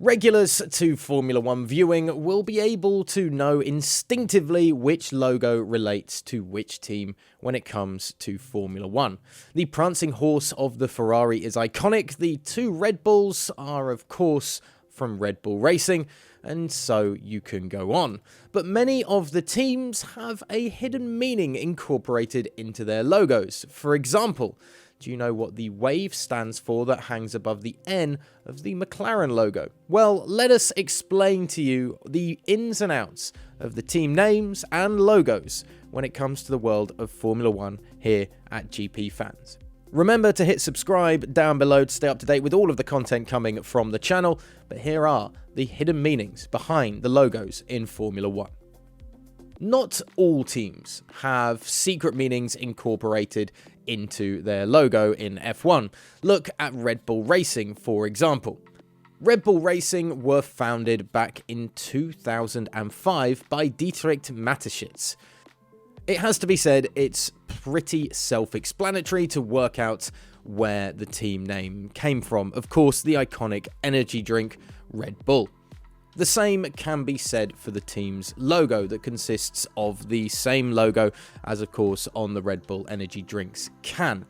Regulars to Formula 1 viewing will be able to know instinctively which logo relates to which team when it comes to Formula 1. The prancing horse of the Ferrari is iconic. The two Red Bulls are, of course, from Red Bull Racing, and so you can go on. But many of the teams have a hidden meaning incorporated into their logos. For example, do you know what the wave stands for that hangs above the N of the McLaren logo? Well, let us explain to you the ins and outs of the team names and logos when it comes to the world of Formula 1 here at GPFans. Remember to hit subscribe down below to stay up to date with all of the content coming from the channel, but here are the hidden meanings behind the logos in Formula 1. Not all teams have secret meanings incorporated into their logo in F1. Look at Red Bull Racing, for example. Red Bull Racing were founded back in 2005 by Dietrich Mateschitz. It has to be said, it's pretty self-explanatory to work out where the team name came from. Of course, the iconic energy drink Red Bull. The same can be said for the team's logo that consists of the same logo as, of course, on the Red Bull energy drinks can.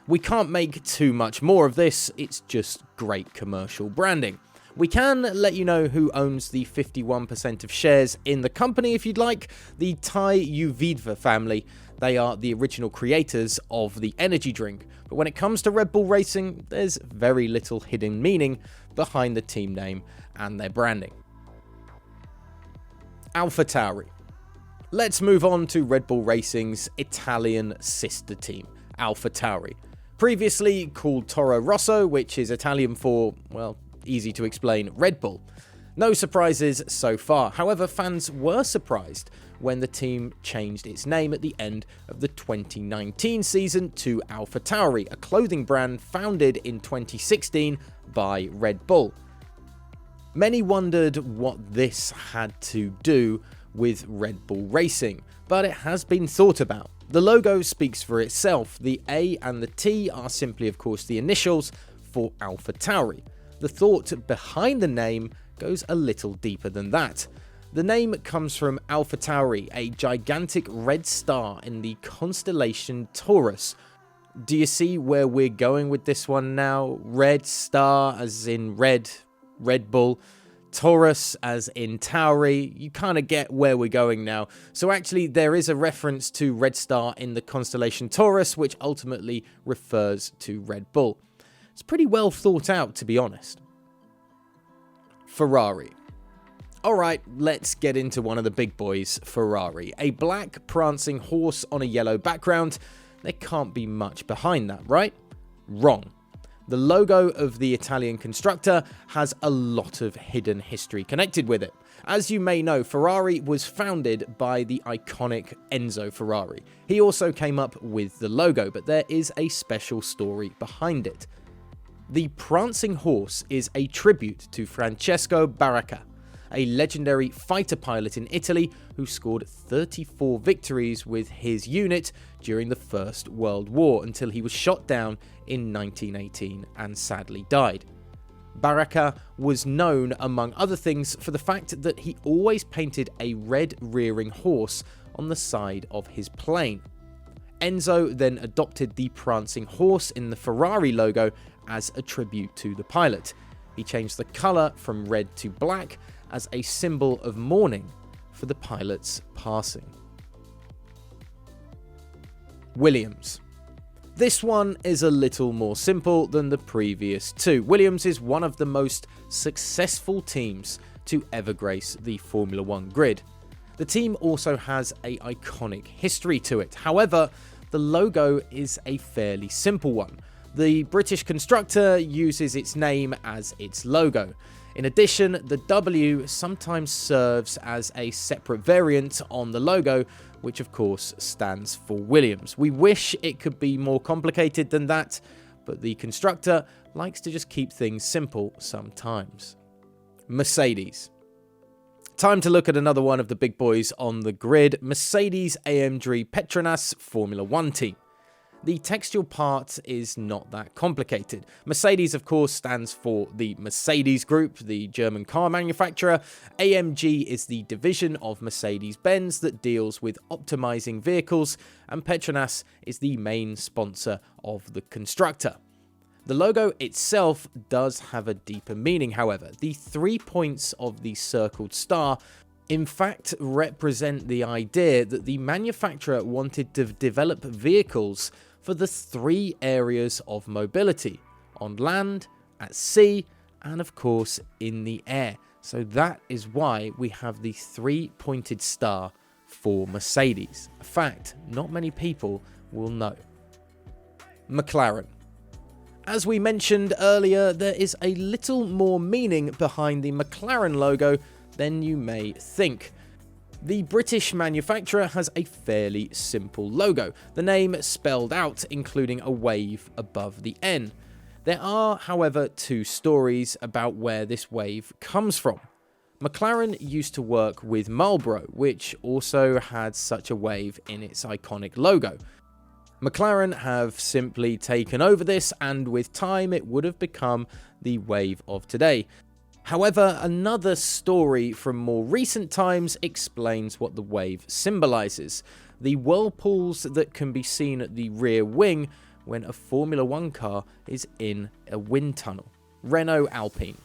We can't make too much more of this, it's just great commercial branding. We can let you know who owns the 51% of shares in the company if you'd like, the Tai Uvidva family. They are the original creators of the energy drink. But when it comes to Red Bull Racing, there's very little hidden meaning behind the team name and their branding. Alfa Tauri. Let's move on to Red Bull Racing's Italian sister team, Alfa Tauri. Previously called Toro Rosso, which is Italian for, well, easy to explain, Red Bull. No surprises so far. However, fans were surprised when the team changed its name at the end of the 2019 season to Alfa Tauri, a clothing brand founded in 2016 by Red Bull. Many wondered what this had to do with Red Bull Racing, but it has been thought about. The logo speaks for itself. The A and the T are simply, of course, the initials for Alfa Tauri. The thought behind the name goes a little deeper than that. The name comes from Alfa Tauri, a gigantic red star in the constellation Taurus. Do you see where we're going with this one now? Red star as in Red Bull, Taurus as in Tauri. You kind of get where we're going now. So actually there is a reference to Red Star in the constellation Taurus, which ultimately refers to Red Bull. It's pretty well thought out, to be honest. Ferrari. Alright, let's get into one of the big boys, Ferrari. A black prancing horse on a yellow background. There can't be much behind that, right? Wrong. The logo of the Italian constructor has a lot of hidden history connected with it. As you may know, Ferrari was founded by the iconic Enzo Ferrari. He also came up with the logo, but there is a special story behind it. The prancing horse is a tribute to Francesco Baracca, a legendary fighter pilot in Italy who scored 34 victories with his unit during the First World War until he was shot down in 1918 and sadly died. Baracca was known, among other things, for the fact that he always painted a red rearing horse on the side of his plane. Enzo then adopted the prancing horse in the Ferrari logo as a tribute to the pilot. He changed the colour from red to black as a symbol of mourning for the pilot's passing. Williams. This one is a little more simple than the previous two. Williams is one of the most successful teams to ever grace the Formula 1 grid. The team also has an iconic history to it. However, the logo is a fairly simple one. The British constructor uses its name as its logo. In addition, the W sometimes serves as a separate variant on the logo, which of course stands for Williams. We wish it could be more complicated than that, but the constructor likes to just keep things simple sometimes. Mercedes. Time to look at another one of the big boys on the grid, Mercedes-AMG Petronas Formula 1 team. The textual part is not that complicated. Mercedes, of course, stands for the Mercedes Group, the German car manufacturer. AMG is the division of Mercedes-Benz that deals with optimizing vehicles, and Petronas is the main sponsor of the constructor. The logo itself does have a deeper meaning, however. The 3 points of the circled star in fact represent the idea that the manufacturer wanted to develop vehicles for the 3 areas of mobility: on land, at sea, and of course in the air. So that is why we have the 3-pointed star for Mercedes. A fact not many people will know. McLaren. As we mentioned earlier, there is a little more meaning behind the McLaren logo than you may think. The British manufacturer has a fairly simple logo, the name spelled out, including a wave above the N. There are, however, 2 stories about where this wave comes from. McLaren used to work with Marlboro, which also had such a wave in its iconic logo. McLaren have simply taken over this, and with time it would have become the wave of today. However, another story from more recent times explains what the wave symbolizes: the whirlpools that can be seen at the rear wing when a Formula 1 car is in a wind tunnel. Renault Alpine.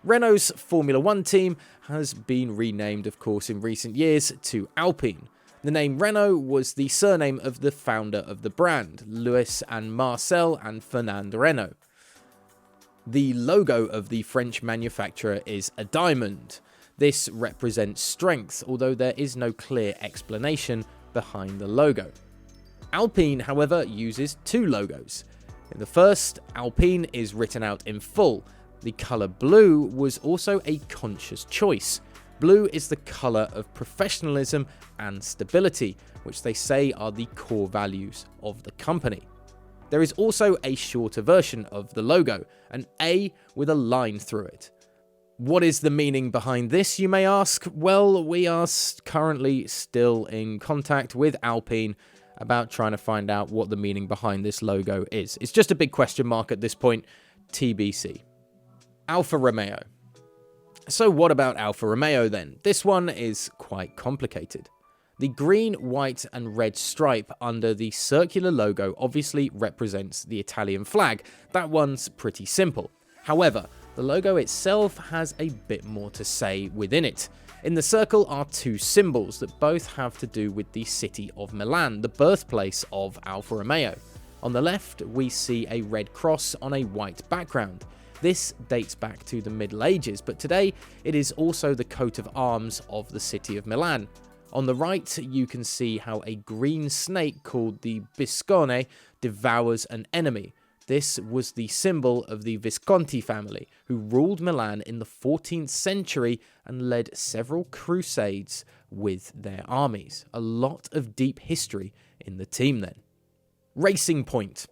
Renault's Formula 1 team has been renamed, of course, in recent years to Alpine. The name Renault was the surname of the founder of the brand, Louis and Marcel and Fernand Renault. The logo of the French manufacturer is a diamond. This represents strength, although there is no clear explanation behind the logo. Alpine, however, uses 2 logos. In the first, Alpine is written out in full. The colour blue was also a conscious choice. Blue is the colour of professionalism and stability, which they say are the core values of the company. There is also a shorter version of the logo, an A with a line through it. What is the meaning behind this, you may ask? Well, we are currently still in contact with Alpine about trying to find out what the meaning behind this logo is. It's just a big question mark at this point, TBC. Alfa Romeo. So what about Alfa Romeo then? This one is quite complicated. The green, white and red stripe under the circular logo obviously represents the Italian flag. That one's pretty simple. However, the logo itself has a bit more to say within it. In the circle are 2 symbols that both have to do with the city of Milan, the birthplace of Alfa Romeo. On the left, we see a red cross on a white background. This dates back to the Middle Ages, but today it is also the coat of arms of the city of Milan. On the right, you can see how a green snake called the Biscone devours an enemy. This was the symbol of the Visconti family, who ruled Milan in the 14th century and led several crusades with their armies. A lot of deep history in the team then. Racing Point.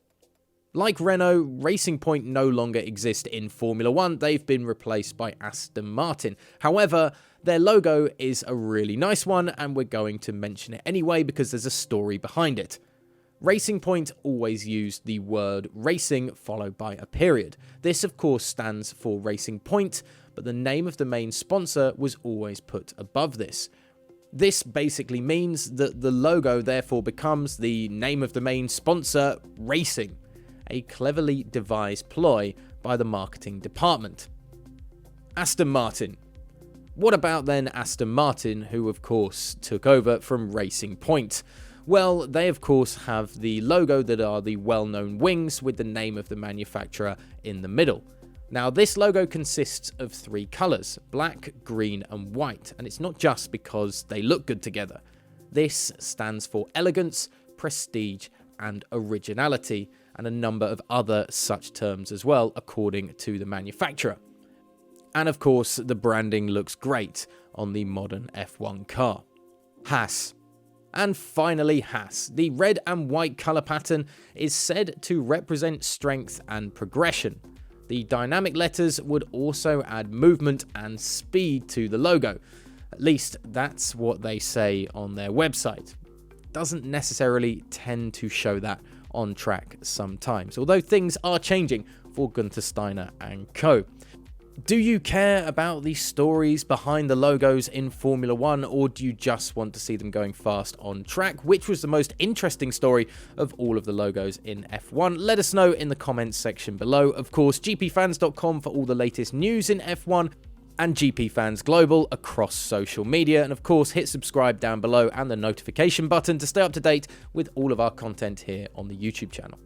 Like Renault, Racing Point no longer exist in Formula 1. They've been replaced by Aston Martin. However, their logo is a really nice one, and we're going to mention it anyway because there's a story behind it. Racing Point always used the word racing followed by a period. This, of course, stands for Racing Point, but the name of the main sponsor was always put above this. This basically means that the logo therefore becomes the name of the main sponsor, Racing. A cleverly devised ploy by the marketing department. Aston Martin. What about then Aston Martin, who of course took over from Racing Point? Well, they of course have the logo that are the well-known wings with the name of the manufacturer in the middle. Now this logo consists of 3 colours, black, green and white, and it's not just because they look good together. This stands for elegance, prestige and originality, and a number of other such terms as well, according to the manufacturer. And of course, the branding looks great on the modern F1 car. Haas. And finally, Haas. The red and white colour pattern is said to represent strength and progression. The dynamic letters would also add movement and speed to the logo. At least that's what they say on their website. Doesn't necessarily tend to show that on track sometimes, although things are changing for Gunther Steiner and co. Do you care about the stories behind the logos in Formula 1, or do you just want to see them going fast on track? Which was the most interesting story of all of the logos in F1? Let us know in the comments section below. Of course, GPFans.com for all the latest news in F1, and GPFans Global across social media. And of course, hit subscribe down below and the notification button to stay up to date with all of our content here on the YouTube channel.